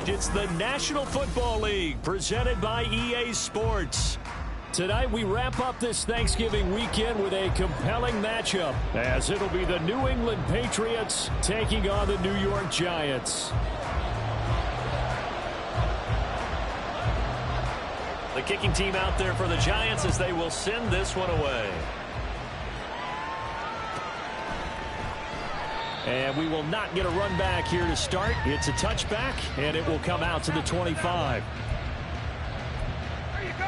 It's the National Football League presented by EA Sports. Tonight we wrap up this Thanksgiving weekend with a compelling matchup, as it'll be the New England Patriots taking on the New York Giants. The kicking team out there for the Giants as they will send this one away. And we will not get a run back here to start. It's a touchback, and it will come out to the 25. There you go.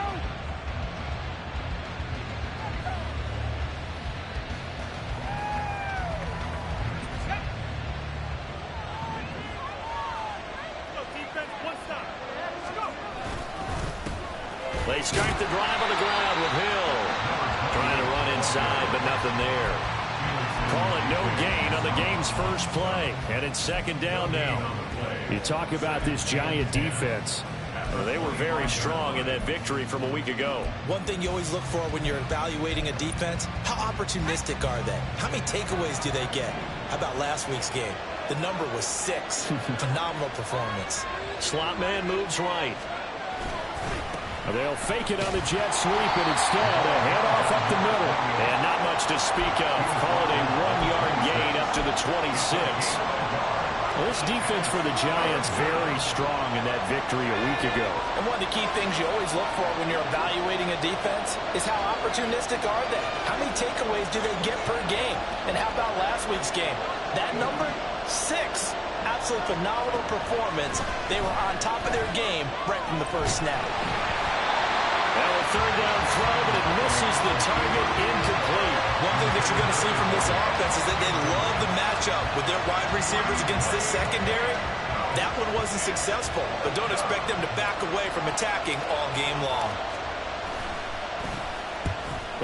They start the drive on the ground with Hill. Trying to run inside, but nothing there. Call it no gain on the game's first play. And it's second down now. You talk about this Giant defense. Well, they were very strong in that victory from a week ago. One thing you always look for when you're evaluating a defense, how opportunistic are they? How many takeaways do they get? How about last week's game? The number was 6. Phenomenal performance. Slot man moves right. They'll fake it on the jet sweep, and instead a handoff up the middle. And not much to speak of. Call it a 1-yard gain up to the 26. Well, this defense for the Giants very strong in that victory a week ago. And one of the key things you always look for when you're evaluating a defense is how opportunistic are they? How many takeaways do they get per game? And how about last week's game? That number, 6. Absolute phenomenal performance. They were on top of their game right from the first snap. Well, a third down throw, but it misses the target, incomplete. One thing that you're going to see from this offense is that they love the matchup with their wide receivers against this secondary. That one wasn't successful, but don't expect them to back away from attacking all game long.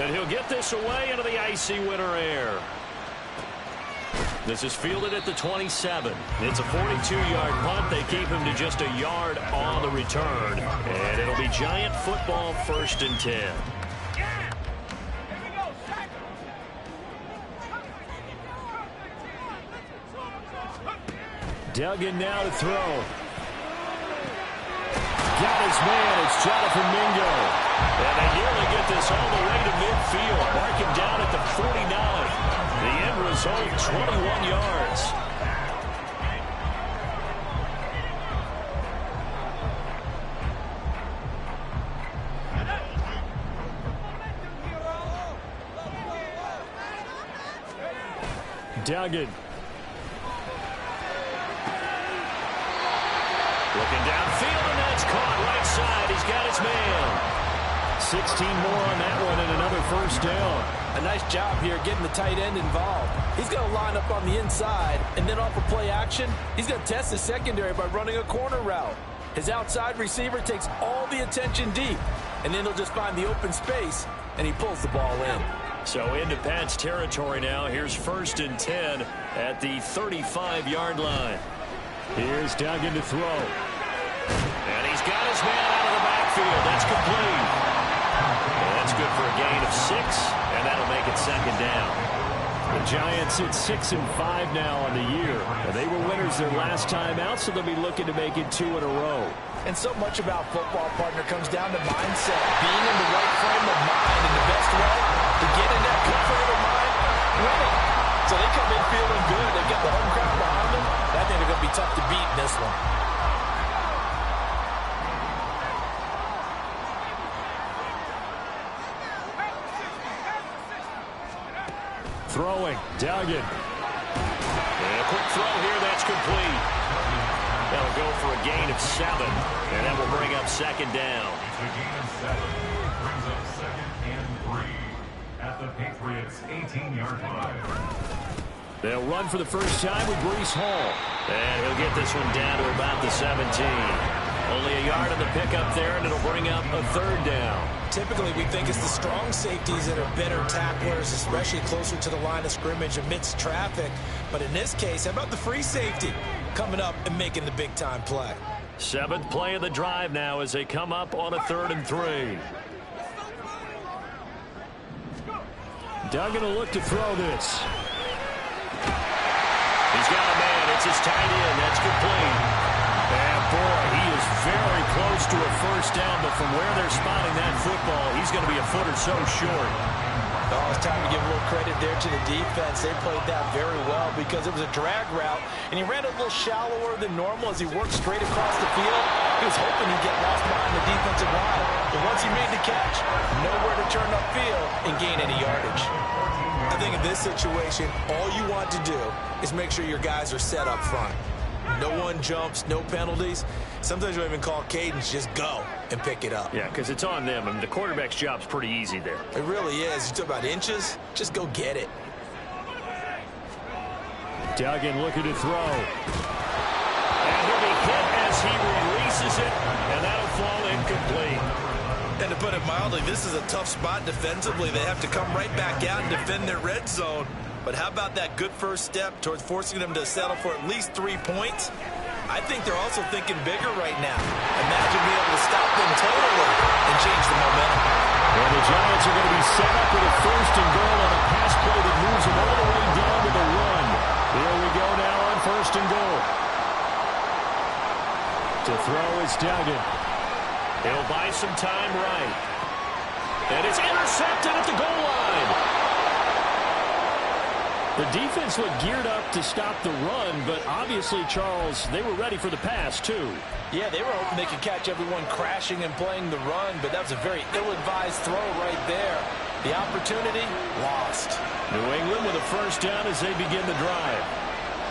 And he'll get this away into the icy winter air. This is fielded at the 27. It's a 42-yard punt. They keep him to just a yard on the return. And it'll be Giant football, 1st and 10. Duggan now to throw. Got his man. It's Jonathan Mingo. And they nearly get this all the way to midfield. Mark him down at the 49. The end result, 21 yards. Duggan. Looking downfield, and that's caught right side. He's got his man. 16 more on that one and another first down. A nice job here getting the tight end involved. He's going to line up on the inside, and then off of play action, he's going to test the secondary by running a corner route. His outside receiver takes all the attention deep, and then he'll just find the open space, and he pulls the ball in. So into Pat's territory now. Here's 1st and 10 at the 35-yard line. Here's Duggan to throw. And he's got his man out of the backfield. That's complete. And that's good for a gain of 6, and that'll make it second down. The Giants at 6 and 5 now on the year. They were winners their last time out, so they'll be looking to make it 2 in a row. And so much about football, partner, comes down to mindset. Being in the right frame of mind, and the best way to get in that good frame of mind, winning. So they come in feeling good. They get the home crowd behind them. I think they're going to be tough to beat in this one. Throwing, Duggan. And a quick throw here, that's complete. That'll go for a gain of 7, and that will bring up second down. The gain of 7 brings up 2nd and 3 at the Patriots' 18-yard line. They'll run for the first time with Breece Hall. And he'll get this one down to about the 17. Only a yard on the pickup there, and it'll bring up a third down. Typically, we think it's the strong safeties that are better tacklers, especially closer to the line of scrimmage amidst traffic. But in this case, how about the free safety coming up and making the big-time play? 7th play of the drive now as they come up on a 3rd and 3. Duggan will look to throw this. He's got a man. It's his tight end. That's complete. And boy, first down, but from where they're spotting that football, he's going to be a foot or so short. Oh, it's time to give a little credit there to the defense. They played that very well because it was a drag route, and he ran a little shallower than normal as he worked straight across the field. He was hoping he'd get lost behind the defensive line, but once he made the catch, nowhere to turn upfield and gain any yardage. I think in this situation, all you want to do is make sure your guys are set up front. No one jumps, no penalties. Sometimes you don't even call cadence, just go and pick it up. Yeah, because it's on them, and the quarterback's job's pretty easy there. It really is. You talk about inches, just go get it. Duggan looking to throw. And he'll be hit as he releases it, and that'll fall incomplete. And to put it mildly, this is a tough spot defensively. They have to come right back out and defend their red zone. But how about that good first step towards forcing them to settle for at least 3 points? I think they're also thinking bigger right now. Imagine being able to stop them totally and change the momentum. And the Giants are going to be set up with a first and goal on a pass play that moves them all the way down to the 1. Here we go now on first and goal. To throw is Duggan. He'll buy some time right. And it's intercepted at the goal line. The defense looked geared up to stop the run, but obviously, Charles, they were ready for the pass, too. Yeah, they were hoping they could catch everyone crashing and playing the run, but that was a very ill-advised throw right there. The opportunity, lost. New England with a first down as they begin the drive.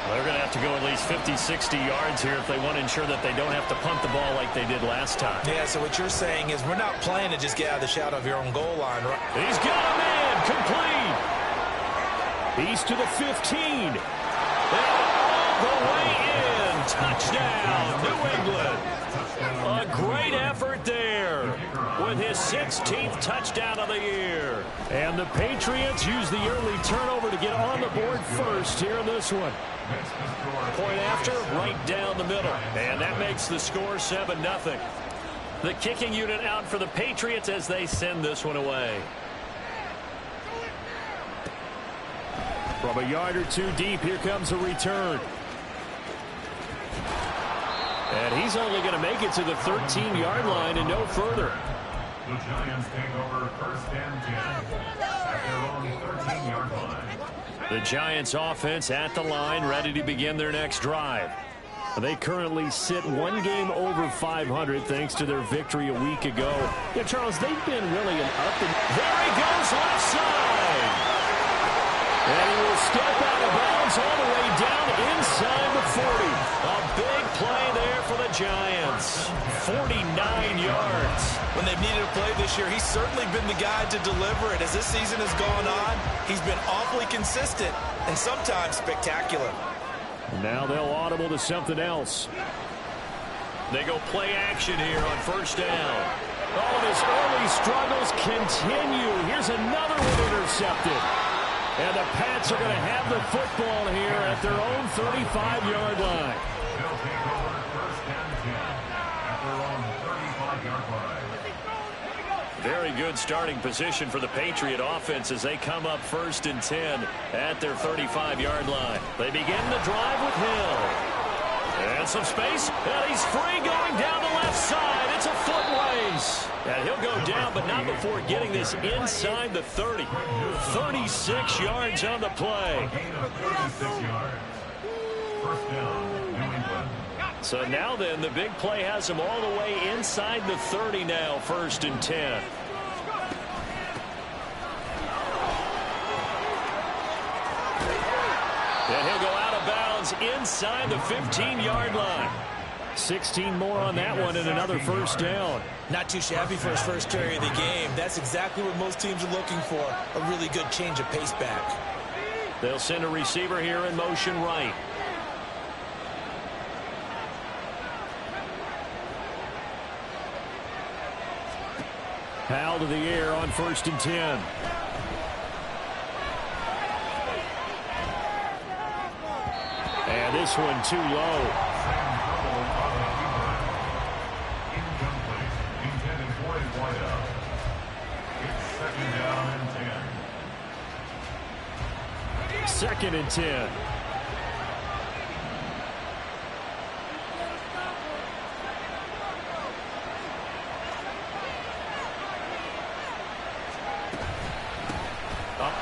They're going to have to go at least 50, 60 yards here if they want to ensure that they don't have to punt the ball like they did last time. Yeah, so what you're saying is we're not playing to just get out of the shadow of your own goal line, right? He's got a man, complete. He's to the 15. And all the way in. Touchdown, New England. A great effort there with his 16th touchdown of the year. And the Patriots use the early turnover to get on the board first here in this one. Point after, right down the middle. And that makes the score 7-0. The kicking unit out for the Patriots as they send this one away. From a yard or two deep, here comes a return. And he's only going to make it to the 13-yard line and no further. The Giants take over first and 10 at their own 13-yard line. The Giants offense at the line, ready to begin their next drive. They currently sit one game over 500 thanks to their victory a week ago. Yeah, Charles, they've been really an up and there he goes left side. And he will step out of bounds all the way down inside the 40. A big play there for the Giants. 49 yards. When they've needed a play this year, he's certainly been the guy to deliver it. As this season has gone on, he's been awfully consistent and sometimes spectacular. Now they'll audible to something else. They go play action here on first down. Oh, his early struggles continue. Here's another one intercepted. And the Pats are going to have the football here at their own 35-yard line. They'll take over first and 10 at their own 35-yard line. Very good starting position for the Patriot offense as they come up first and 10 at their 35-yard line. They begin the drive with Hill. And some space, and he's free going down the left side. It's a foot race. And he'll go down, but not before getting this inside the 30. 36 yards on the play. Gain of 36 yards. First down, New England. So now then, the big play has him all the way inside the 30 now, first and 10. And he'll go out of bounds inside the 15-yard line. 16 more on that one and another first down. Not too shabby for his first carry of the game. That's exactly what most teams are looking for, a really good change of pace back. They'll send a receiver here in motion right. Powell to the air on first and 10. And this one too low. Incomplete. Intended for a wideout. It's second down and 10. Second and 10.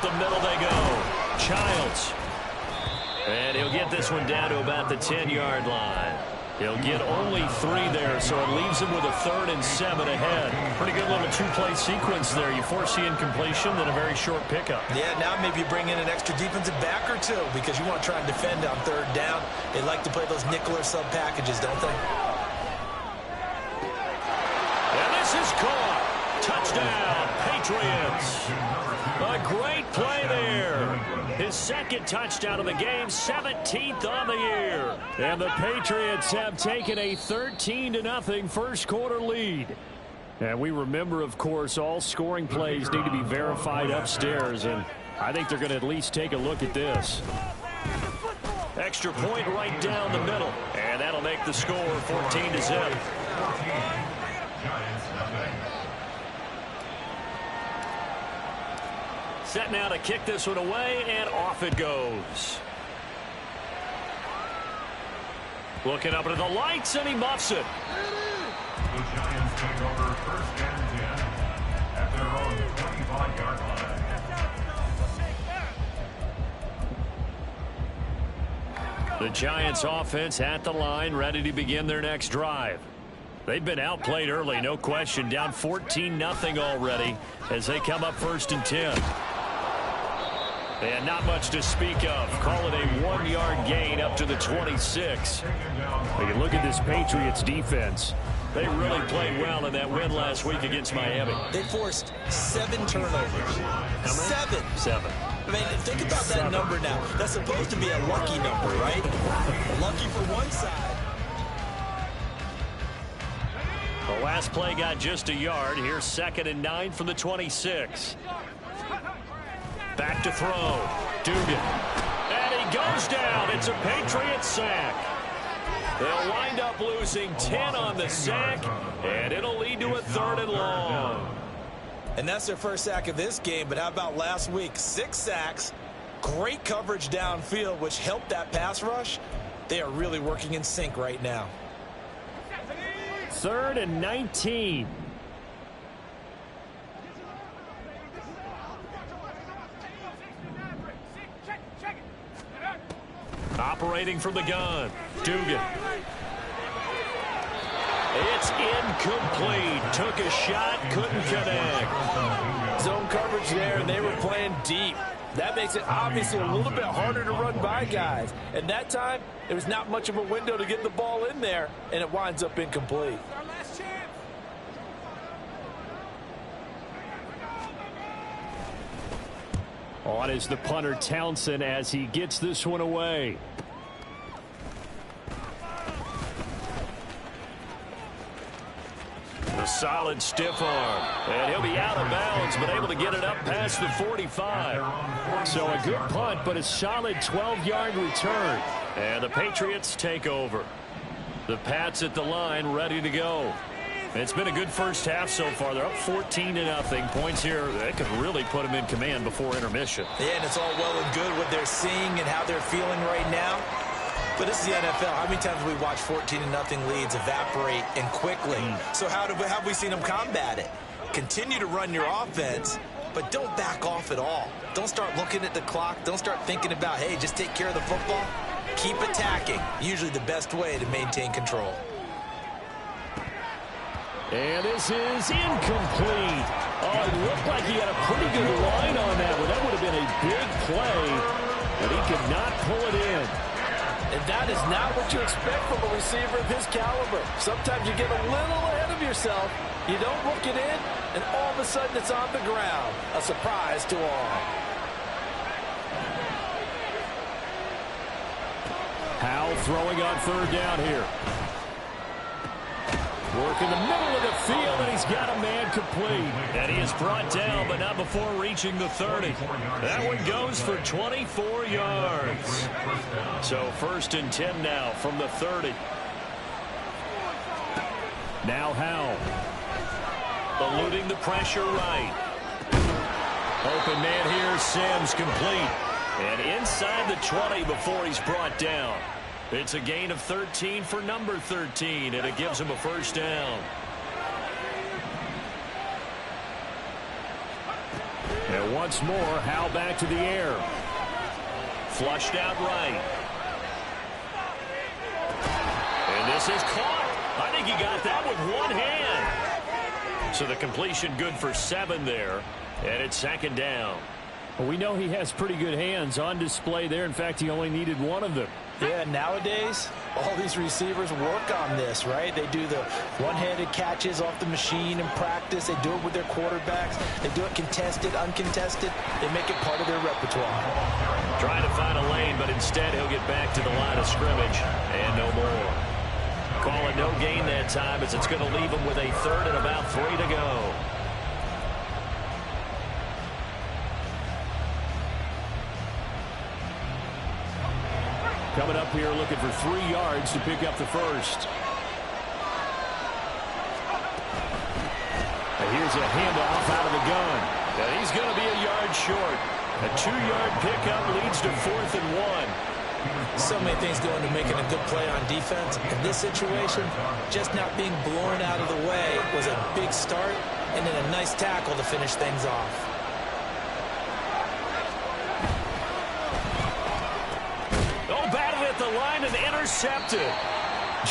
the middle they go. Childs. And he'll get this one down to about the 10-yard line. He'll get only 3 there, so it leaves him with a 3rd and 7 ahead. Pretty good little 2-play sequence there. You force the incompletion, then a very short pickup. Yeah, now maybe you bring in an extra defensive back or two because you want to try and defend on 3rd down. They like to play those nickel or sub packages, don't they? And this is caught. Touchdown, Patriots. A great play there. His 2nd touchdown of the game, 17th on the year. And the Patriots have taken a 13-0 first quarter lead. And we remember, of course, all scoring plays need to be verified upstairs. And I think they're going to at least take a look at this. Extra point right down the middle. And that'll make the score 14-0. Set now to kick this one away, and off it goes. Looking up into the lights, and he muffs it. The Giants take over 1st and 10 at their own 25-yard line. The Giants offense at the line, ready to begin their next drive. They've been outplayed early, no question. Down 14-0 already as they come up 1st and 10. And not much to speak of. Call it a 1-yard gain up to the 26. You can look at this Patriots defense. They really played well in that win last week against Miami. They forced 7 turnovers. 7. 7. I mean, think about that number now. That's supposed to be a lucky number, right? Lucky for one side. The last play got just a yard. Here's 2nd and 9 from the 26. Back to throw. Dugan. And he goes down. It's a Patriots sack. They'll wind up losing 10 on the sack, and it'll lead to a 3rd and long. And that's their first sack of this game, but how about last week? 6 sacks, great coverage downfield, which helped that pass rush. They are really working in sync right now. 3rd and 19. Operating from the gun. Dugan. It's incomplete. Took a shot, couldn't connect. Zone coverage there, and they were playing deep. That makes it obviously a little bit harder to run by guys. And that time, there was not much of a window to get the ball in there, and it winds up incomplete. On is the punter Townsend as he gets this one away. A solid stiff arm. And he'll be out of bounds, but able to get it up past the 45. So a good punt, but a solid 12-yard return. And the Patriots take over. The Pats at the line ready to go. It's been a good first half so far. They're up 14-0. Points here, that could really put them in command before intermission. Yeah, and it's all well and good what they're seeing and how they're feeling right now. But this is the NFL. How many times have we watched 14-0 leads evaporate and quickly? So how have we seen them combat it? Continue to run your offense, but don't back off at all. Don't start looking at the clock. Don't start thinking about, hey, just take care of the football. Keep attacking. Usually the best way to maintain control. And this is incomplete. Oh, it looked like he had a pretty good line on that one. That would have been a big play, but he could not pull it in. And that is not what you expect from a receiver of his caliber. Sometimes you get a little ahead of yourself. You don't look it in, and all of a sudden it's on the ground. A surprise to all. Howell throwing on 3rd down here. Work in the middle of the field, and he's got a man complete. And he is brought down, but not before reaching the 30. That one goes for 24 yards. So 1st and 10 now from the 30. Now Howell. Eluding the pressure right. Open man here, Sims complete. And inside the 20 before he's brought down. It's a gain of 13 for number 13, and it gives him a 1st down. And once more, Howe back to the air. Flushed out right. And this is caught. I think he got that with one hand. So the completion good for 7 there. And it's second down. Well, we know he has pretty good hands on display there. In fact, he only needed one of them. Yeah, nowadays, all these receivers work on this, right? They do the one-handed catches off the machine in practice. They do it with their quarterbacks. They do it contested, uncontested. They make it part of their repertoire. Trying to find a lane, but instead he'll get back to the line of scrimmage and no more. Call it no gain that time as it's going to leave him with a third and about 3 to go. Coming up here looking for 3 yards to pick up the first. And here's a handoff out of the gun. And he's going to be a yard short. A 2-yard pickup leads to 4th and 1. So many things go into making a good play on defense. In this situation, just not being blown out of the way was a big start, and then a nice tackle to finish things off. The line and intercepted.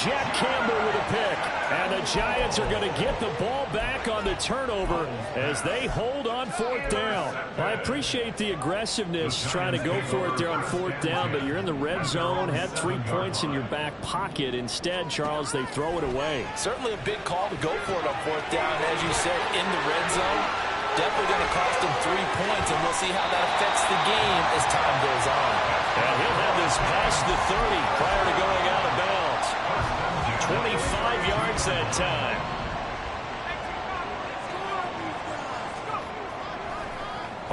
Jack Campbell with a pick. And the Giants are going to get the ball back on the turnover as they hold on 4th down. I appreciate the aggressiveness trying to go for it there on 4th down, but you're in the red zone, had 3 points in your back pocket. Instead, Charles, they throw it away. Certainly a big call to go for it on 4th down. As you said, in the red zone, definitely going to cost them 3 points, and we'll see how that affects the game as time goes on. And he'll have this past the 30 prior to going out of bounds. 25 yards that time.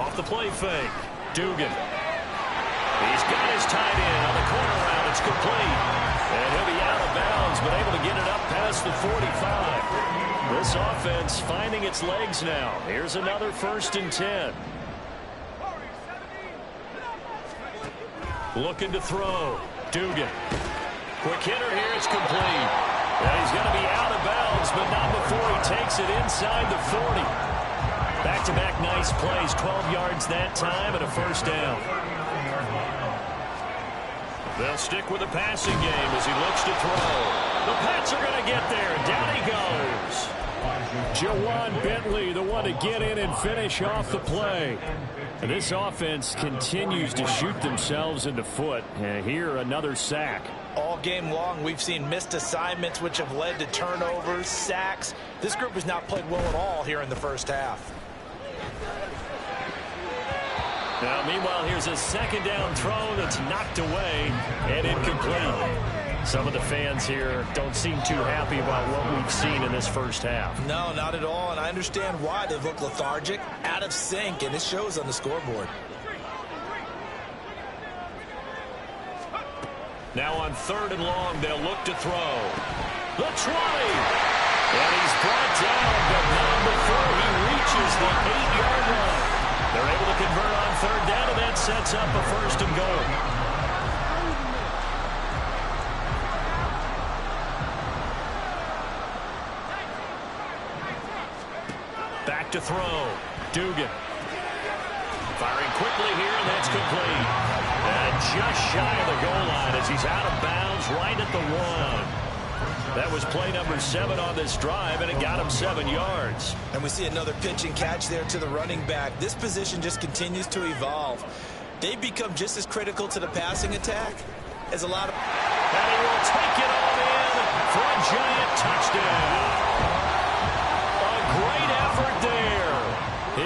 Off the play fake. Dugan. He's got his tight end on the corner route. It's complete. And he'll be out of bounds, but able to get it up past the 45. This offense finding its legs now. Here's another 1st and 10. Looking to throw. Dugan. Quick hitter here. It's complete. And he's going to be out of bounds, but not before he takes it inside the 40. Back-to-back nice plays. 12 yards that time and a 1st down. They'll stick with the passing game as he looks to throw. The Pats are going to get there. Down he goes. Jawan Bentley, the one to get in and finish off the play. And this offense continues to shoot themselves in the foot. And here, another sack. All game long, we've seen missed assignments, which have led to turnovers, sacks. This group has not played well at all here in the first half. Now, meanwhile, here's a 2nd down throw that's knocked away and incomplete. Some of the fans here don't seem too happy about what we've seen in this first half. No, not at all, and I understand why. They look lethargic, out of sync, and it shows on the scoreboard. Now on 3rd and long, they'll look to throw. The 20! And he's brought down, but not before he reaches the 8-yard line. They're able to convert on 3rd down, and that sets up a 1st and goal. Back to throw. Dugan. Firing quickly here, and that's complete. And just shy of the goal line as he's out of bounds right at the 1. That was play number 7 on this drive, and it got him 7 yards. And we see another pitch and catch there to the running back. This position just continues to evolve. They've become just as critical to the passing attack as a lot of... And he will take it all in for a giant touchdown. A great effort there.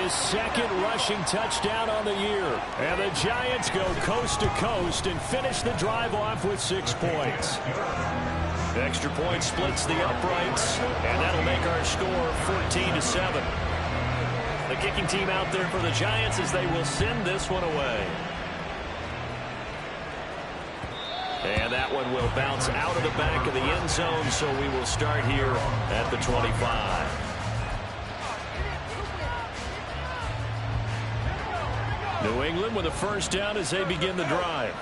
His 2nd rushing touchdown on the year. And the Giants go coast to coast and finish the drive off with 6 points. The extra point splits the uprights, and that'll make our score 14-7. The kicking team out there for the Giants as they will send this one away. And that one will bounce out of the back of the end zone, so we will start here at the 25. New England with a 1st down as they begin the drive.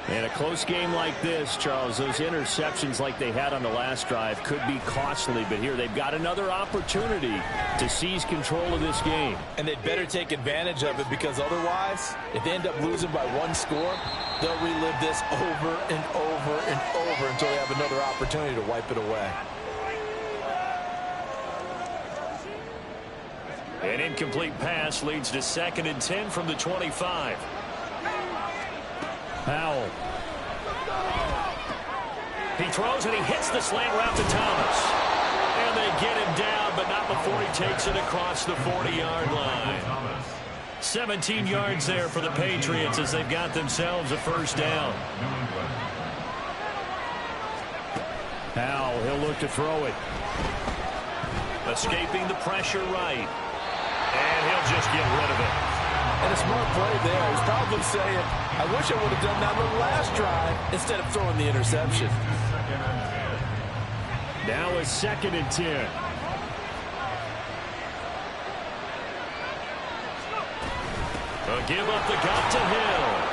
In a close game like this, Charles, those interceptions like they had on the last drive could be costly, but here they've got another opportunity to seize control of this game. And they'd better take advantage of it, because otherwise, if they end up losing by one score, they'll relive this over and over and over until they have another opportunity to wipe it away. An incomplete pass leads to 2nd and 10 from the 25. Powell. He throws and he hits the slant route to Thomas. And they get him down, but not before he takes it across the 40-yard line. 17 yards there for the Patriots as they've got themselves a first down. Powell, he'll look to throw it. Escaping the pressure right. And he'll just get rid of it. And a smart play there. He's probably saying, I wish I would have done that on the last drive instead of throwing the interception. Now a 2nd and 10. A give up the gut to Hill.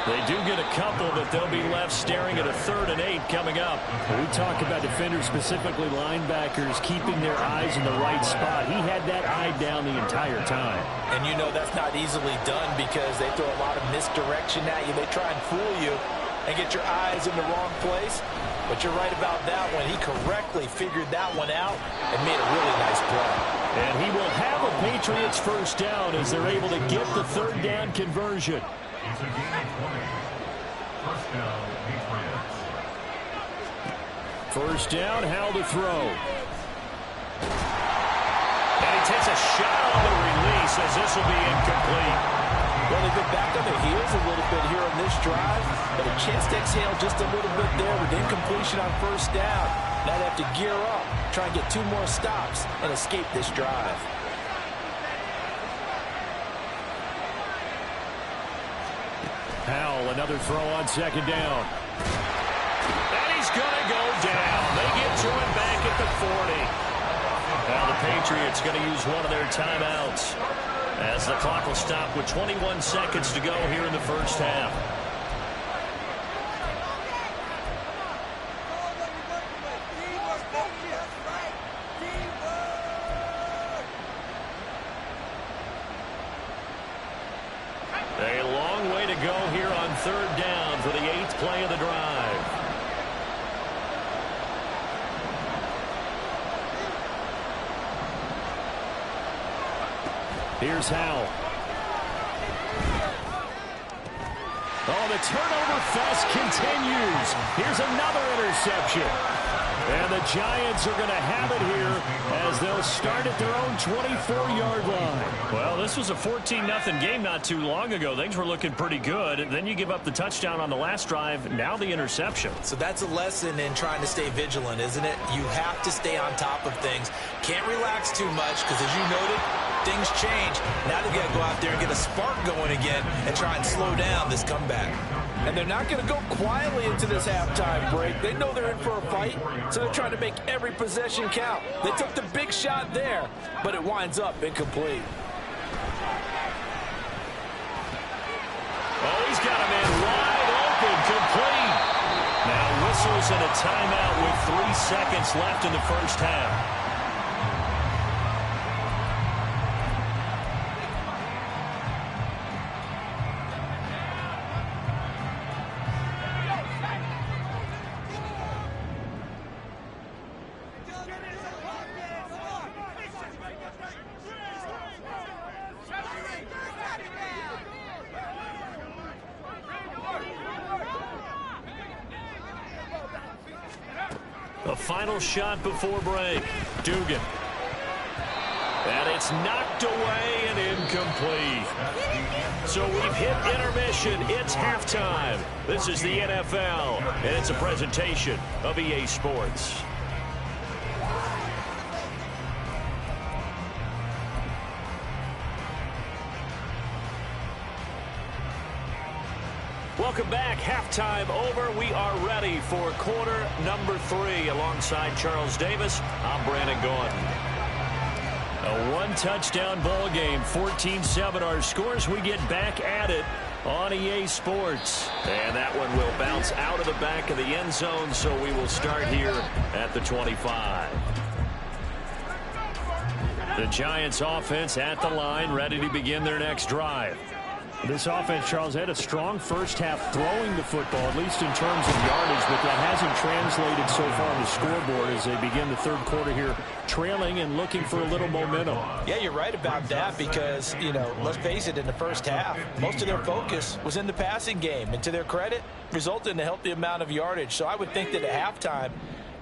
They do get a couple, but they'll be left staring at a 3rd and 8 coming up. We talk about defenders, specifically linebackers, keeping their eyes in the right spot. He had that eye down the entire time. And you know that's not easily done, because they throw a lot of misdirection at you. They try and fool you and get your eyes in the wrong place. But you're right about that one. He correctly figured that one out and made a really nice play. And he will have a Patriots first down as they're able to get the 3rd down conversion. It's a gain of 20. First down, Patriots. First down, Howell to throw. And he takes a shot on the release as this will be incomplete. Well, they've been back on their heels a little bit here on this drive, but a chance to exhale just a little bit there with incompletion on first down. Now they have to gear up, try and get 2 more stops, and escape this drive. Howell, another throw on 2nd down. And he's going to go down. They get to him back at the 40. Now the Patriots going to use one of their timeouts as the clock will stop with 21 seconds to go here in the first half. A long way to go here on 3rd down for the 8th play of the drive. Here's Howell. Oh, the turnover fest continues. Here's another interception. And the Giants are going to have it here as they'll start at their own 24-yard line. Well, this was a 14-0 game not too long ago. Things were looking pretty good. Then you give up the touchdown on the last drive. Now the interception. So that's a lesson in trying to stay vigilant, isn't it? You have to stay on top of things. Can't relax too much because, as you noted, things change. Now they've got to go out there and get a spark going again and try and slow down this comeback. And they're not going to go quietly into this halftime break. They know they're in for a fight, so they're trying to make every possession count. They took the big shot there, but it winds up incomplete. Oh, he's got a man wide open, complete. Now whistles and a timeout with 3 seconds left in the first half. A final shot before break. Dugan. And it's knocked away and incomplete. So we've hit intermission. It's halftime. This is the NFL, and it's a presentation of EA Sports. Welcome back. Halftime over. We are ready for quarter number 3. Alongside Charles Davis, I'm Brandon Gaudin. A one-touchdown ball game, 14-7 our scores. We get back at it on EA Sports. And that one will bounce out of the back of the end zone, so we will start here at the 25. The Giants offense at the line, ready to begin their next drive. This offense, Charles, had a strong first half throwing the football, at least in terms of yardage, but that hasn't translated so far on the scoreboard as they begin the third quarter here, trailing and looking for a little momentum. Yeah, you're right about that because, let's face it, in the first half, most of their focus was in the passing game. And to their credit, resulted in a healthy amount of yardage. So I would think that at halftime,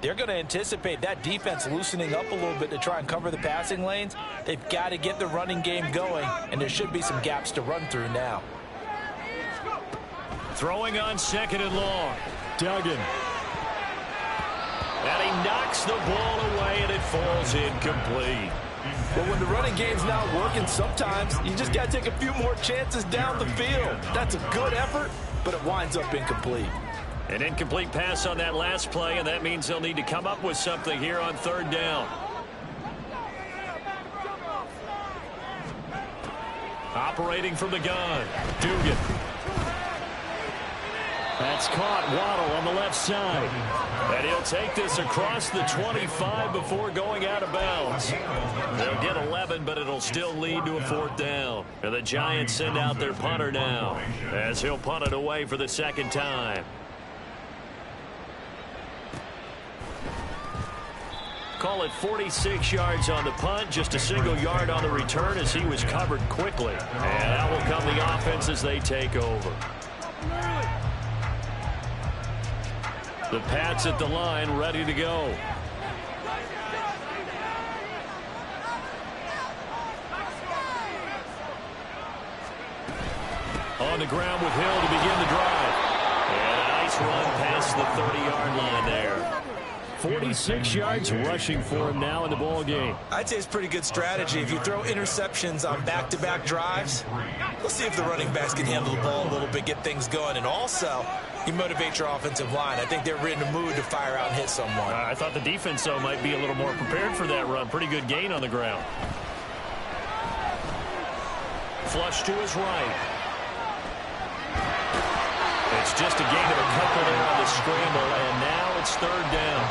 they're going to anticipate that defense loosening up a little bit to try and cover the passing lanes. They've got to get the running game going, and there should be some gaps to run through now. Throwing on second and long. Duggan. And he knocks the ball away, and it falls incomplete. But when the running game's not working, sometimes you just got to take a few more chances down the field. That's a good effort, but it winds up incomplete. An incomplete pass on that last play, and that means they'll need to come up with something here on third down. Operating from the gun, Dugan. That's caught. Waddle on the left side. And he'll take this across the 25 before going out of bounds. They'll get 11, but it'll still lead to a fourth down. And the Giants send out their punter now, as he'll punt it away for the second time. Call it 46 yards on the punt, just a single yard on the return as he was covered quickly. And out will come the offense as they take over. The Pats at the line, ready to go. On the ground with Hill to begin the drive. And a nice run past the 30-yard line there. 46 yards rushing for him now in the ball game. I'd say it's pretty good strategy. If you throw interceptions on back-to-back drives, let's see if the running backs can handle the ball a little bit, get things going. And also, you motivate your offensive line. I think they're in the mood to fire out and hit someone. I thought the defense, though, might be a little more prepared for that run. Pretty good gain on the ground. Flush to his right. It's just a gain of a couple there on the scramble, and now it's third down.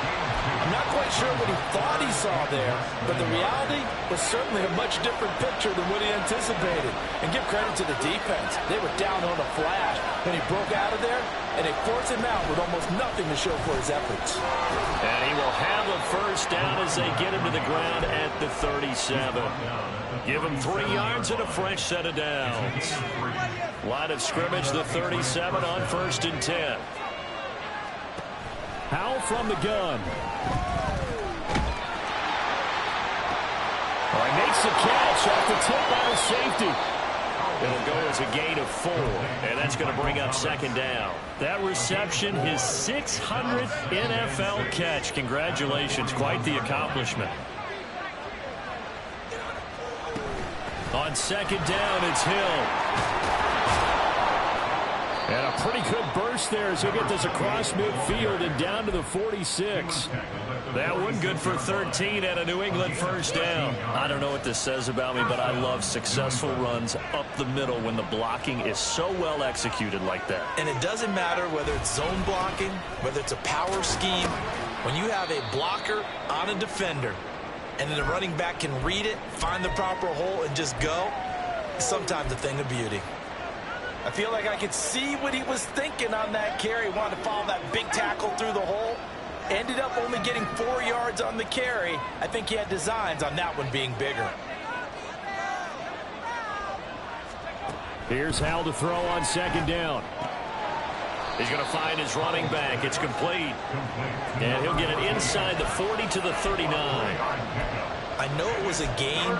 I'm not quite sure what he thought he saw there, but the reality was certainly a much different picture than what he anticipated. And give credit to the defense. They were down on a flash when he broke out of there, and they forced him out with almost nothing to show for his efforts. And he will have a first down as they get him to the ground at the 37. Give him 3 yards and a fresh set of downs. Line of scrimmage, the 37 on 1st and 10. Howell from the gun. Makes the catch off the tip by the safety. It'll go as a gain of 4, and that's going to bring up second down. That reception, his 600th NFL catch. Congratulations, quite the accomplishment. On second down, it's Hill. And a pretty good burst there as he'll get this across midfield and down to the 46. That one good for 13 and a New England first down. I don't know what this says about me, but I love successful runs up the middle when the blocking is so well executed like that. And it doesn't matter whether it's zone blocking, whether it's a power scheme. When you have a blocker on a defender and then the running back can read it, find the proper hole, and just go, it's sometimes a thing of beauty. I feel like I could see what he was thinking on that carry. Wanted to follow that big tackle through the hole. Ended up only getting 4 yards on the carry. I think he had designs on that one being bigger. Here's Howell to throw on second down. He's going to find his running back. It's complete. And he'll get it inside the 40 to the 39. I know it was a gain,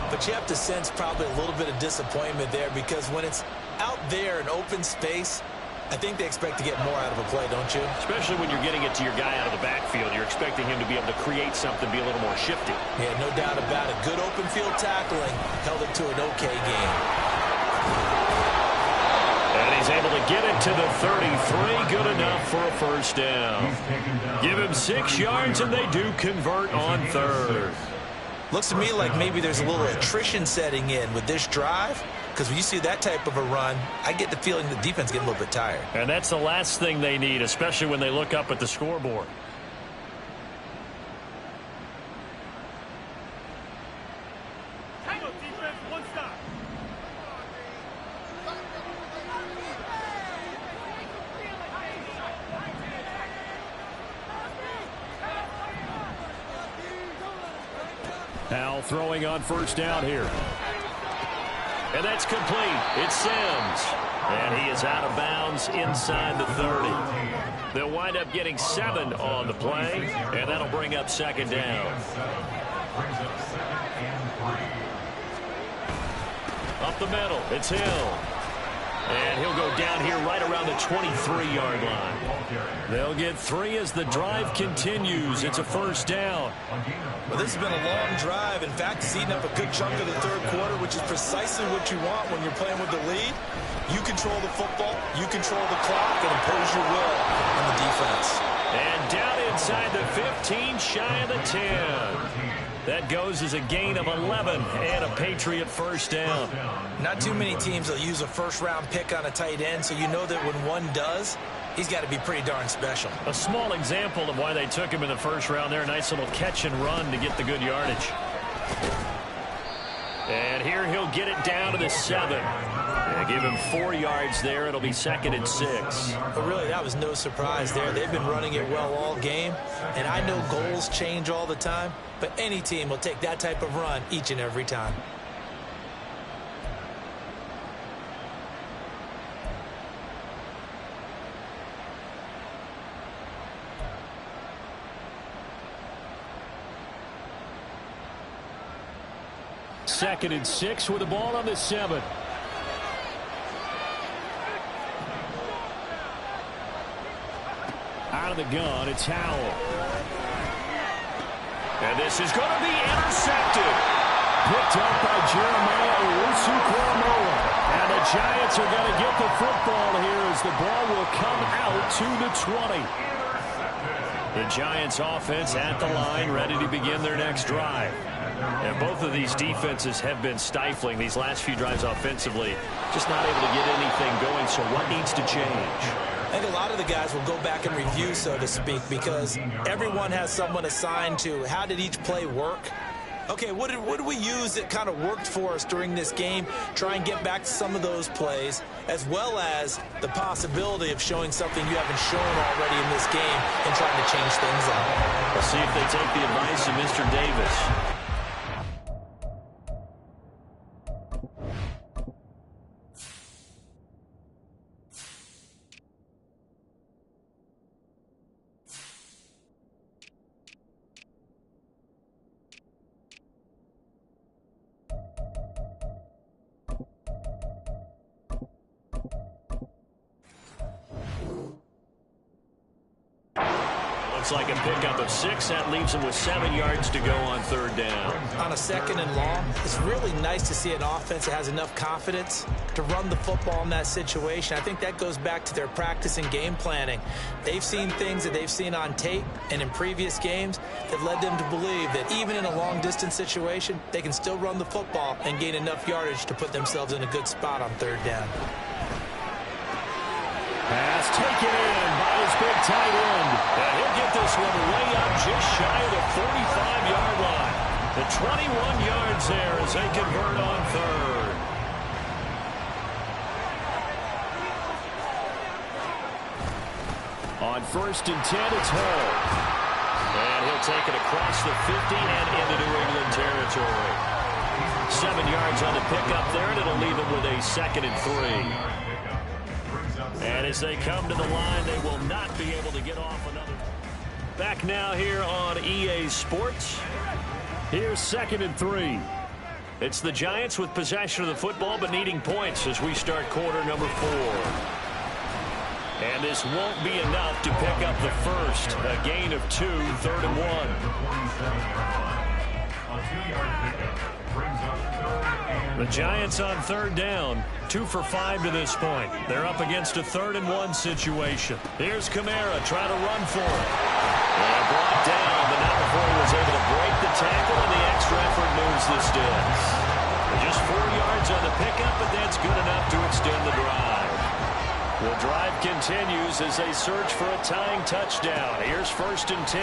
but you have to sense probably a little bit of disappointment there because when it's out there in open space, I think they expect to get more out of a play, don't you? Especially when you're getting it to your guy out of the backfield. You're expecting him to be able to create something, be a little more shifty. Yeah, no doubt about it. Good open field tackling held it to an okay game. And he's able to get it to the 33. Good enough for a first down. Give him 6 yards, and they do convert on third. Looks to me like maybe there's a little attrition setting in with this drive. because when you see that type of a run, I get the feeling the defense getting a little bit tired. And that's the last thing they need, especially when they look up at the scoreboard. Now throwing on first down here. And that's complete. It's Sims. And he is out of bounds inside the 30. They'll wind up getting 7 on the play, and that'll bring up second down. Up the middle, it's Hill. And he'll go down here right around the 23-yard line. They'll get 3 as the drive continues. It's a first down. Well, this has been a long drive. In fact, it's eaten up a good chunk of the third quarter, which is precisely what you want when you're playing with the lead. You control the football, you control the clock, and impose your will on the defense. And down inside the 15, shy of the 10. That goes as a gain of 11 and a Patriot first down. Not too many teams will use a first-round pick on a tight end, so you know that when one does, he's got to be pretty darn special. A small example of why they took him in the first round there. Nice little catch and run to get the good yardage. And here he'll get it down to the 7. Yeah, give him 4 yards there. It'll be 2nd and 6. But really, that was no surprise there. They've been running it well all game. And I know goals change all the time, but any team will take that type of run each and every time. Second and 6 with the ball on the 7. Out of the gun, it's Howell. And this is going to be intercepted. Picked up by Jeremiah Owusu-Koramoah. And the Giants are going to get the football here as the ball will come out to the 20. The Giants offense at the line, ready to begin their next drive. And both of these defenses have been stifling these last few drives offensively. Just not able to get anything going, so what needs to change? I think a lot of the guys will go back and review, so to speak, because everyone has someone assigned to how did each play work. Okay, what did we use that kind of worked for us during this game? Try and get back to some of those plays, as well as the possibility of showing something you haven't shown already in this game and trying to change things up. We'll see if they take the advice of Mr. Davis. Looks like a pickup of 6. That leaves him with 7 yards to go on third down. On a 2nd and long, it's really nice to see an offense that has enough confidence to run the football in that situation. I think that goes back to their practice and game planning. They've seen things that they've seen on tape and in previous games that led them to believe that even in a long-distance situation, they can still run the football and gain enough yardage to put themselves in a good spot on third down. Pass taken in by his big tight end. And he'll get this one way up just shy of the 45-yard line. The 21 yards there as they convert on third. On 1st and 10, it's Hall. And he'll take it across the 50 and into New England territory. 7 yards on the pickup there, and it'll leave him with a 2nd and 3. And as they come to the line, they will not be able to get off another. Back now here on EA Sports. Here's 2nd and 3. It's the Giants with possession of the football but needing points as we start quarter number 4. And this won't be enough to pick up the first. A gain of 2, 3rd and 1. The Giants on third down, 2 for 5 to this point. They're up against a 3rd and 1 situation. Here's Kamara trying to run for it. And brought down, but not before he was able to break the tackle, and the extra effort moves the sticks. Just 4 yards on the pickup, but that's continues as they search for a tying touchdown. Here's 1st and 10.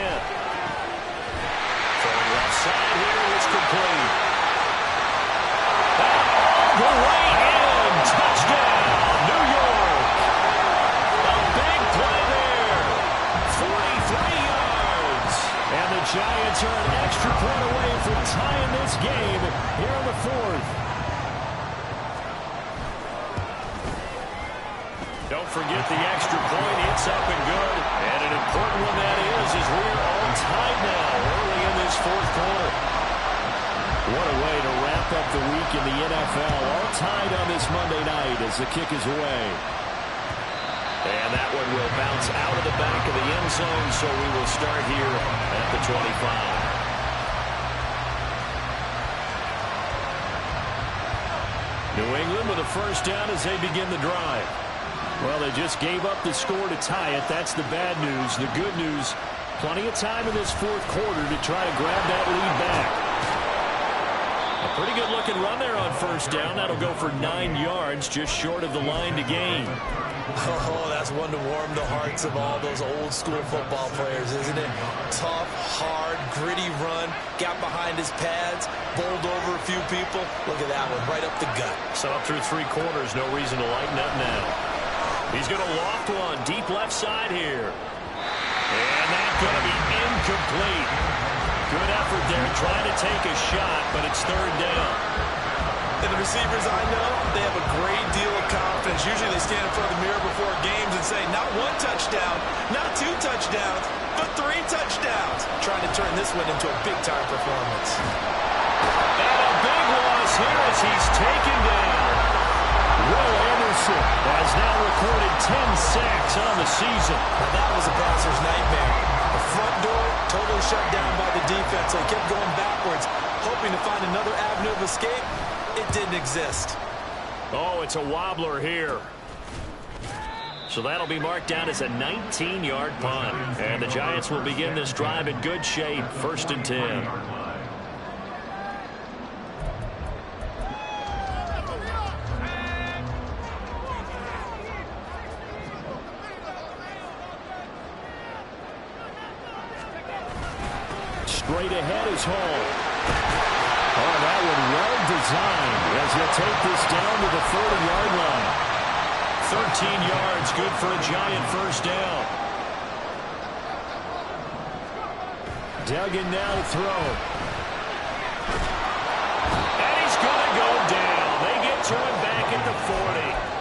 Throwing left side here is complete. All the way in. Touchdown, New York. A big play there. 43 yards. And the Giants are an extra point away from tying this game here in the 4th. Don't forget the extra point. It's up and good. And an important one that is as we're all tied now early in this 4th quarter. What a way to wrap up the week in the NFL. All tied on this Monday night as the kick is away. And that one will bounce out of the back of the end zone, so we will start here at the 25. New England with a 1st down as they begin the drive. Well, they just gave up the score to tie it. That's the bad news. The good news, plenty of time in this 4th quarter to try to grab that lead back. A pretty good-looking run there on 1st down. That'll go for 9 yards, just short of the line to gain. Oh, that's one to warm the hearts of all those old-school football players, isn't it? Tough, hard, gritty run. Got behind his pads, bowled over a few people. Look at that one, right up the gut. So up through 3 quarters, no reason to lighten up now. He's going to loft one deep left side here. And that's going to be incomplete. Good effort there trying to take a shot, but it's 3rd down. And the receivers I know, they have a great deal of confidence. Usually they stand in front of the mirror before games and say, not 1 touchdown, not 2 touchdowns, but 3 touchdowns. Trying to turn this one into a big-time performance. And a big loss here as he's taken down. Will Anderson has now recorded 10 sacks on the season. Now that was a passer's nightmare. The front door totally shut down by the defense, so he kept going backwards, hoping to find another avenue of escape. It didn't exist. Oh, it's a wobbler here. So that'll be marked down as a 19-yard punt. And the Giants will begin this drive in good shape. 1st and 10. Straight ahead is Hall. Oh, that one well designed as he'll take this down to the 40-yard line. 13 yards, good for a Giant 1st down. Duggan now to throw. And he's going to go down. They get to him back at the 40.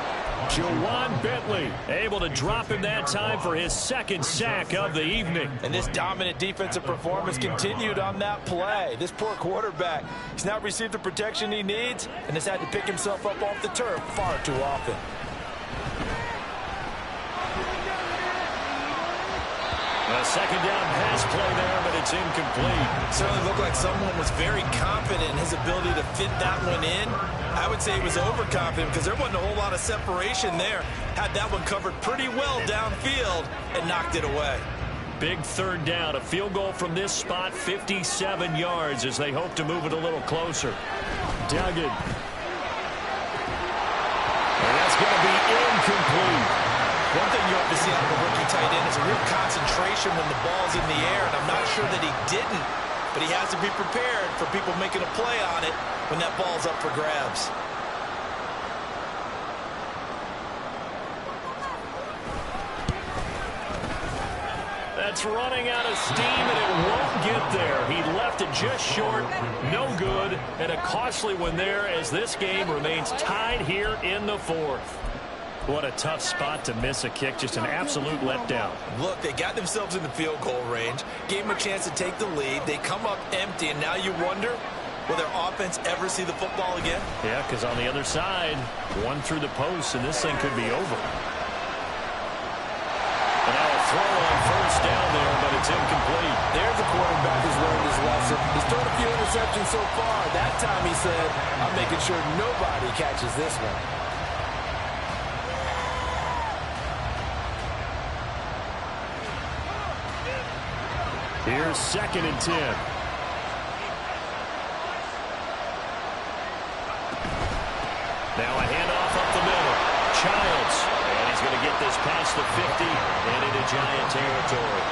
Jawan Bentley able to drop him that time for his 2nd sack of the evening. And this dominant defensive performance continued on that play. This poor quarterback, he's not received the protection he needs and has had to pick himself up off the turf far too often. A 2nd down pass play there, but it's incomplete. Certainly looked like someone was very confident in his ability to fit that one in. I would say he was overconfident because there wasn't a whole lot of separation there. Had that one covered pretty well downfield and knocked it away. Big 3rd down. A field goal from this spot, 57 yards as they hope to move it a little closer. Duggan. And that's going to be incomplete. One thing you have to see out of a rookie tight end is a real concentration when the ball's in the air, and I'm not sure that he didn't, but he has to be prepared for people making a play on it when that ball's up for grabs. That's running out of steam, and it won't get there. He left it just short, no good, and a costly one there as this game remains tied here in the 4th. What a tough spot to miss a kick. Just an absolute letdown. Look, they got themselves in the field goal range, gave them a chance to take the lead. They come up empty, and now you wonder, will their offense ever see the football again? Yeah, because on the other side, one through the post, and this thing could be over. And now a throw on 1st down there, but it's incomplete. There's a quarterback who's learned his lesson. He's thrown a few interceptions so far. That time he said, I'm making sure nobody catches this one. Here's 2nd and 10. Now a handoff up the middle. Childs. And he's going to get this past the 50 and into Giant territory.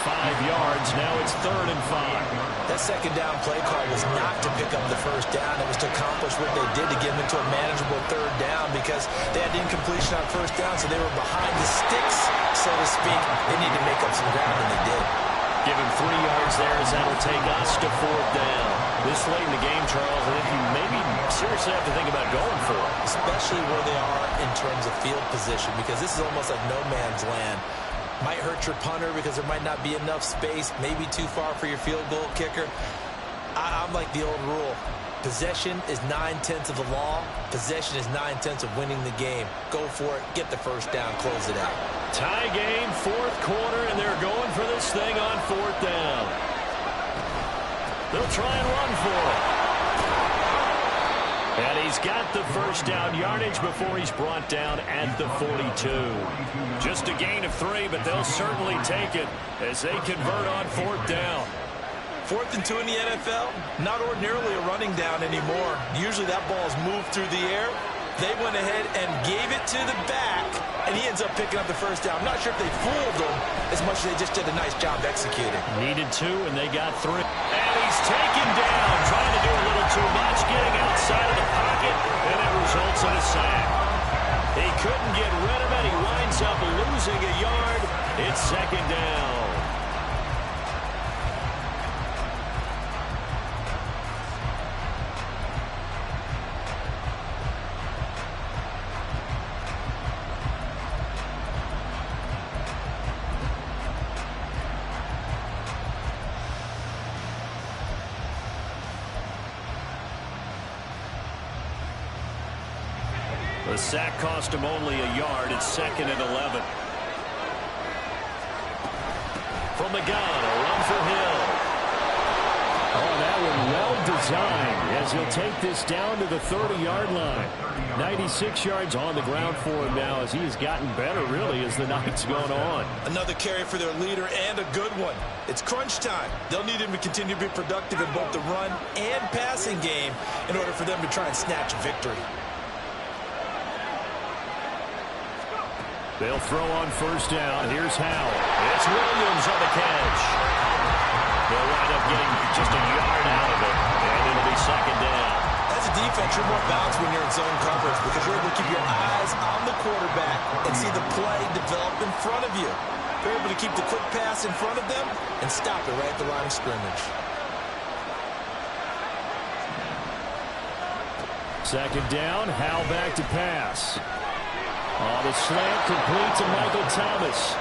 5 yards. Now it's 3rd and 5. That second down play call was not to pick up the first down. It was to accomplish what they did to get them into a manageable 3rd down because they had incompletion on first down, so they were behind the sticks, so to speak. They need to make up some ground, and they did. Give him 3 yards there as that'll take us to 4th down. This late in the game, Charles, I think you maybe seriously have to think about going for it. Especially where they are in terms of field position, because this is almost like no man's land. Might hurt your punter because there might not be enough space, maybe too far for your field goal kicker. I'm like the old rule. Possession is 9/10 of the law. Possession is 9/10 of winning the game. Go for it. Get the first down. Close it out. Tie game, 4th quarter, and they're going for this thing on 4th down. They'll try and run for it. And he's got the first down yardage before he's brought down at the 42. Just a gain of 3, but they'll certainly take it as they convert on 4th down. 4th and 2 in the NFL, not ordinarily a running down anymore. Usually that ball is moved through the air. They went ahead and gave it to the back, and he ends up picking up the first down. I'm not sure if they fooled him as much as they just did a nice job executing. Needed 2, and they got 3. And he's taken down, trying to do a little too much, getting outside of the pocket, and it results in a sack. He couldn't get rid of it. He winds up losing a yard. It's 2nd down. The sack cost him only a yard. It's 2nd and 11. From the gun, a run for Hill. Oh, that one well designed as he'll take this down to the 30-yard line. 96 yards on the ground for him now as he has gotten better, really, as the night's gone on. Another carry for their leader and a good one. It's crunch time. They'll need him to continue to be productive in both the run and passing game in order for them to try and snatch victory. They'll throw on first down. Here's Howell. It's Williams on the catch. They'll wind up getting just a yard out of it, and it'll be 2nd down. As a defense, you're more balanced when you're in zone coverage because you're able to keep your eyes on the quarterback and see the play develop in front of you. You're able to keep the quick pass in front of them and stop it right at the line of scrimmage. 2nd down. Howell back to pass. Oh, the slant complete to Michael Thomas.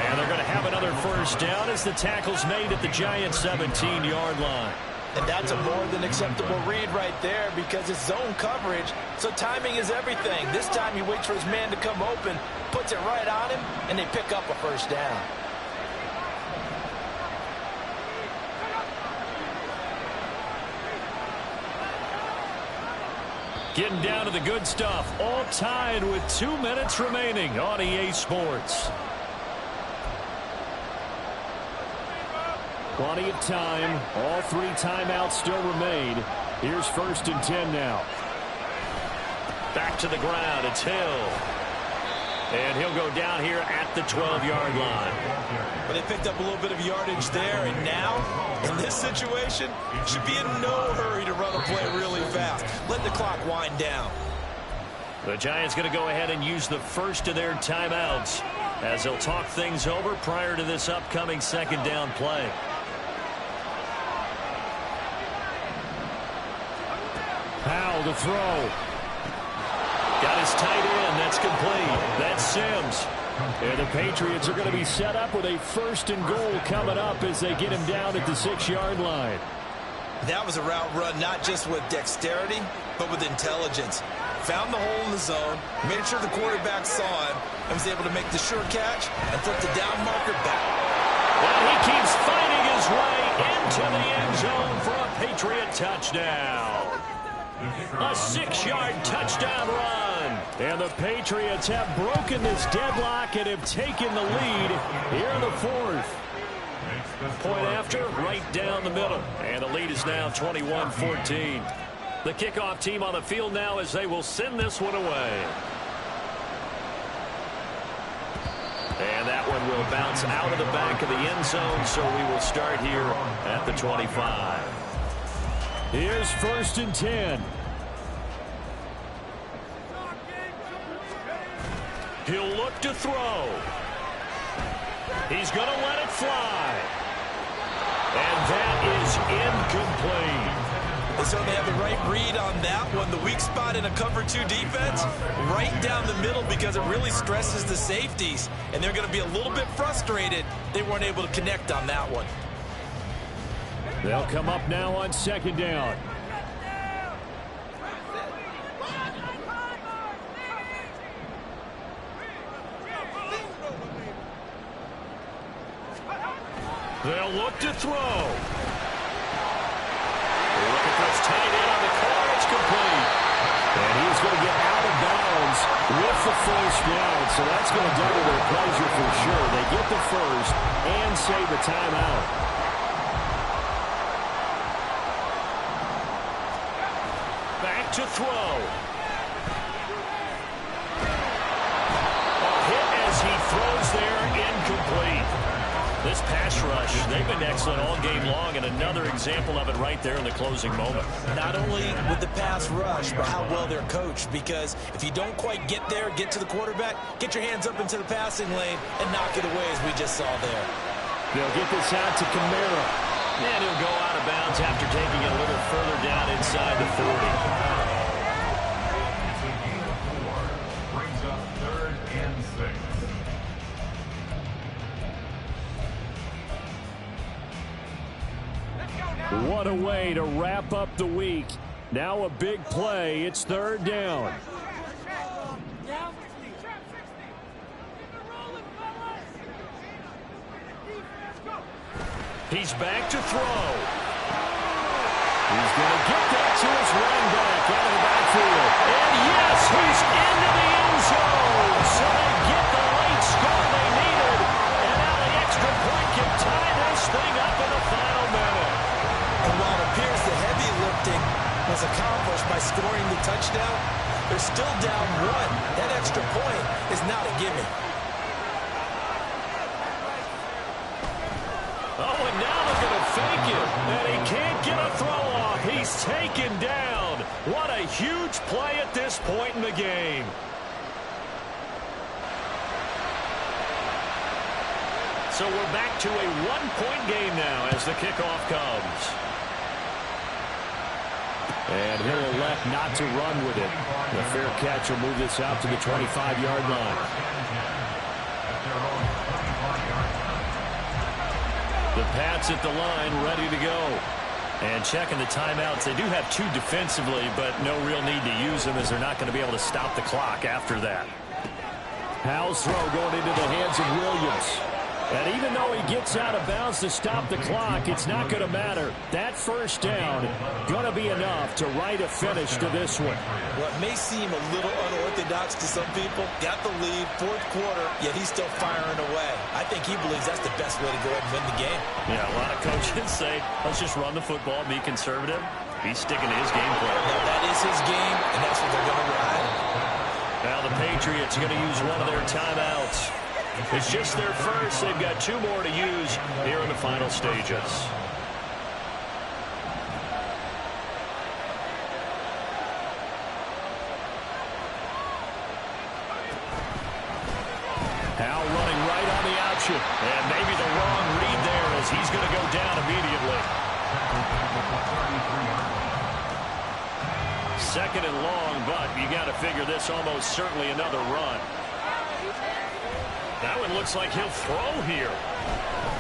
And they're going to have another first down as the tackle's made at the Giants' 17-yard line. And that's a more than acceptable read right there because it's zone coverage, so timing is everything. This time he waits for his man to come open, puts it right on him, and they pick up a first down. Getting down to the good stuff. All tied with 2 minutes remaining on EA Sports. Plenty of time. All 3 timeouts still remain. Here's 1st and 10 now. Back to the ground. It's Hill. And he'll go down here at the 12-yard line. But they picked up a little bit of yardage there, and now, in this situation, should be in no hurry to run a play really fast. Let the clock wind down. The Giants going to go ahead and use the first of their timeouts as they'll talk things over prior to this upcoming 2nd down play. Howell to throw. Got his tight end. That's complete. That's Sims. And the Patriots are going to be set up with a 1st and goal coming up as they get him down at the 6-yard line. That was a route run not just with dexterity, but with intelligence. Found the hole in the zone, made sure the quarterback saw him, and was able to make the sure catch and flip the down marker back. And he keeps fighting his way into the end zone for a Patriot touchdown. A 6-yard touchdown run. And the Patriots have broken this deadlock and have taken the lead here in the 4th. Point after, right down the middle. And the lead is now 21-14. The kickoff team on the field now as they will send this one away. And that one will bounce out of the back of the end zone, so we will start here at the 25. Here's 1st and 10. He'll look to throw. He's going to let it fly. And that is incomplete. They certainly have the right read on that one. The weak spot in a cover 2 defense, right down the middle, because it really stresses the safeties. And they're going to be a little bit frustrated they weren't able to connect on that one. They'll come up now on 2nd down. They'll look to throw. Look at this tight end on the corner. It's complete. And he's going to get out of bounds with the 1st down. So that's going to double their pleasure for sure. They get the 1st and save the timeout. Back to throw. A hit as he throws there, incomplete. This pass rush, they've been excellent all game long, and another example of it right there in the closing moment. Not only with the pass rush, but how well they're coached, because if you don't quite get there, get to the quarterback, get your hands up into the passing lane and knock it away as we just saw there. They'll get this out to Kamara. And he'll go out of bounds after taking it a little further down inside the 40. It's a gain of 4. Brings up 3rd and 6. What a way to wrap up the week. Now a big play. It's 3rd down. He's back to throw. He's going to get that to his running back out of the backfield. And yes, he's into the end zone. So they get the late score they needed. And now the extra point can tie this thing up in the final minute. And while it appears the heavy lifting was accomplished by scoring the touchdown, they're still down 1. That extra point is not a gimme. Oh, and now they're going to fake it. And he can't get a throw off. He's taken down. What a huge play at this point in the game. So we're back to a 1-point game now as the kickoff comes. And he'll elect not to run with it. The fair catch will move this out to the 25-yard line. The Pats at the line, ready to go. And checking the timeouts. They do have 2 defensively, but no real need to use them as they're not going to be able to stop the clock after that. Howell's throw going into the hands of Williams. And even though he gets out of bounds to stop the clock, it's not going to matter. That 1st down going to be enough to write a finish to this one. Well, it may seem a little unorthodox to some people. Got the lead, 4th quarter, yet he's still firing away. I think he believes that's the best way to go ahead and win the game. Yeah, a lot of coaches say, let's just run the football, be conservative. He's sticking to his game plan. Now, that is his game, and that's what they're going to ride. Now the Patriots are going to use one of their timeouts. It's just their first. They've got 2 more to use here in the final stages. Howell running right on the option. And maybe the wrong read there as he's going to go down immediately. 2nd and long, but you got to figure this almost certainly another run. That one looks like he'll throw here.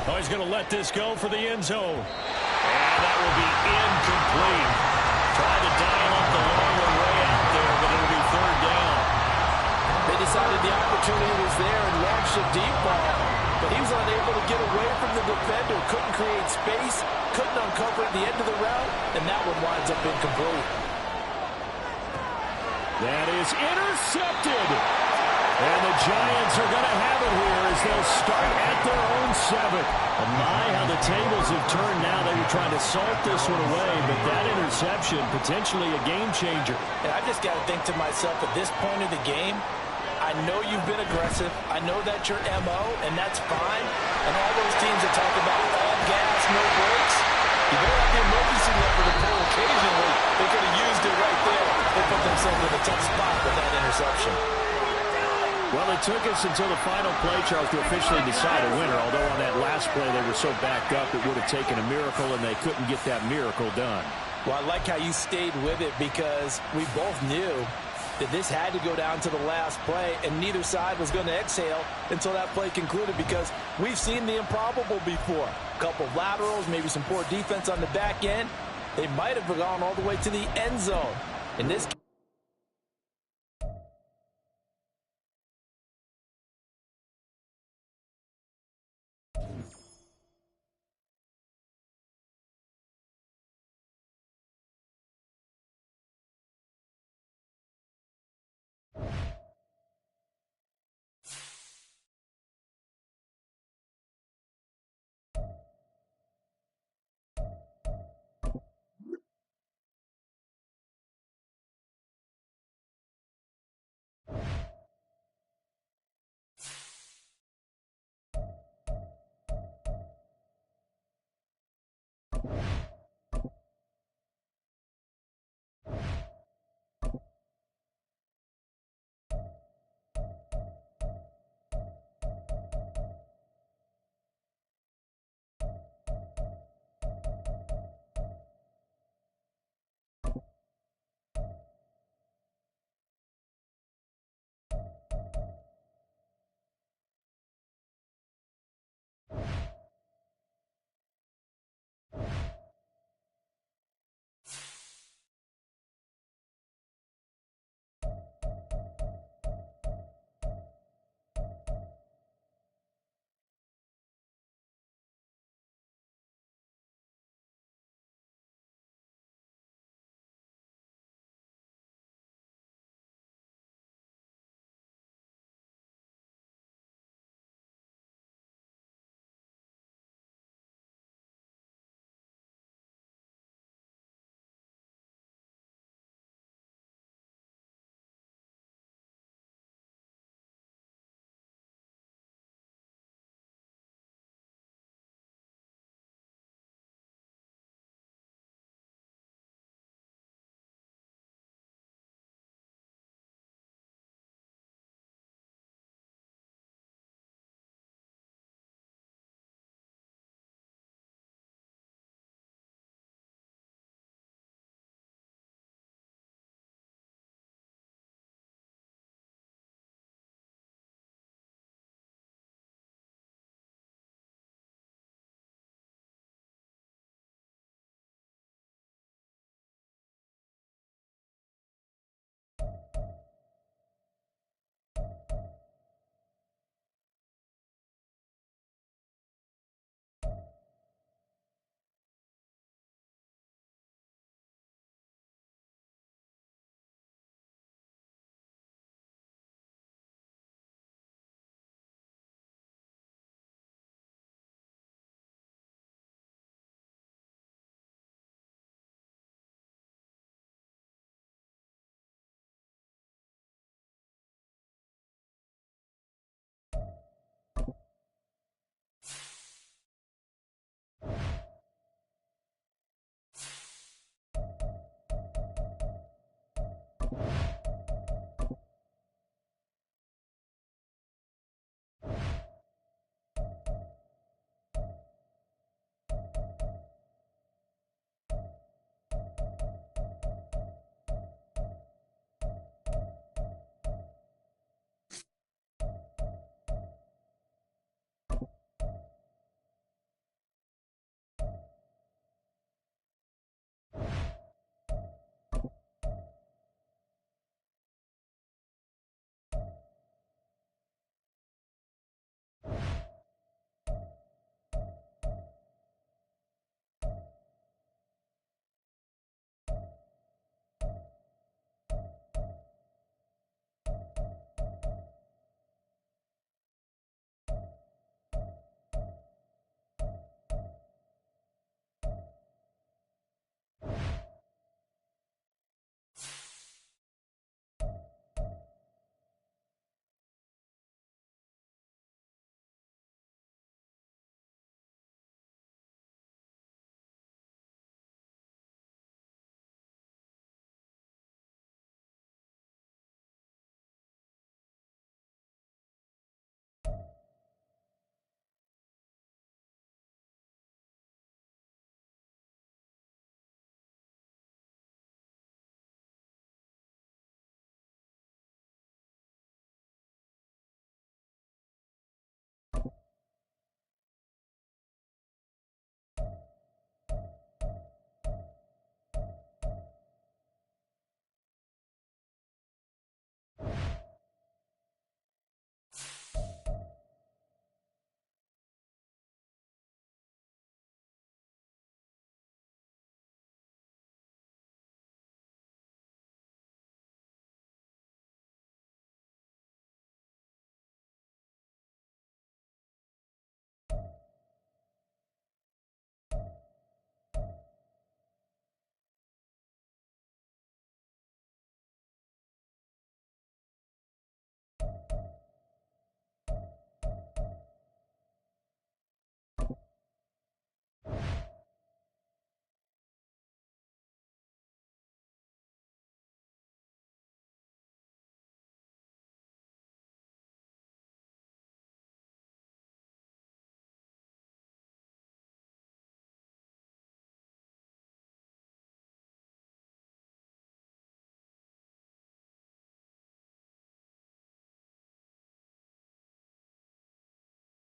Oh, he's going to let this go for the end zone. And that will be incomplete. Tried to dial up the long one way out there, but it'll be 3rd down. They decided the opportunity was there and launched a deep ball. But he was unable to get away from the defender. Couldn't create space. Couldn't uncover at the end of the route. And that one winds up incomplete. That is intercepted. And the Giants are going to have it here as they'll start at their own 7. And my, how the tables have turned now. They were trying to salt this one away, but that interception, potentially a game changer. And I just got to think to myself, at this point of the game, I know you've been aggressive. I know that's your MO, and that's fine. And all those teams that talk about all gas, no brakes, you better have the emergency lever to pull occasionally. They could have used it right there. They put themselves in a tough spot with that interception. Well, it took us until the final play, Charles, to officially decide a winner. Although on that last play they were so backed up it would have taken a miracle, and they couldn't get that miracle done. Well, I like how you stayed with it because we both knew that this had to go down to the last play, and neither side was going to exhale until that play concluded because we've seen the improbable before. A couple of laterals, maybe some poor defense on the back end. They might have gone all the way to the end zone. In this case,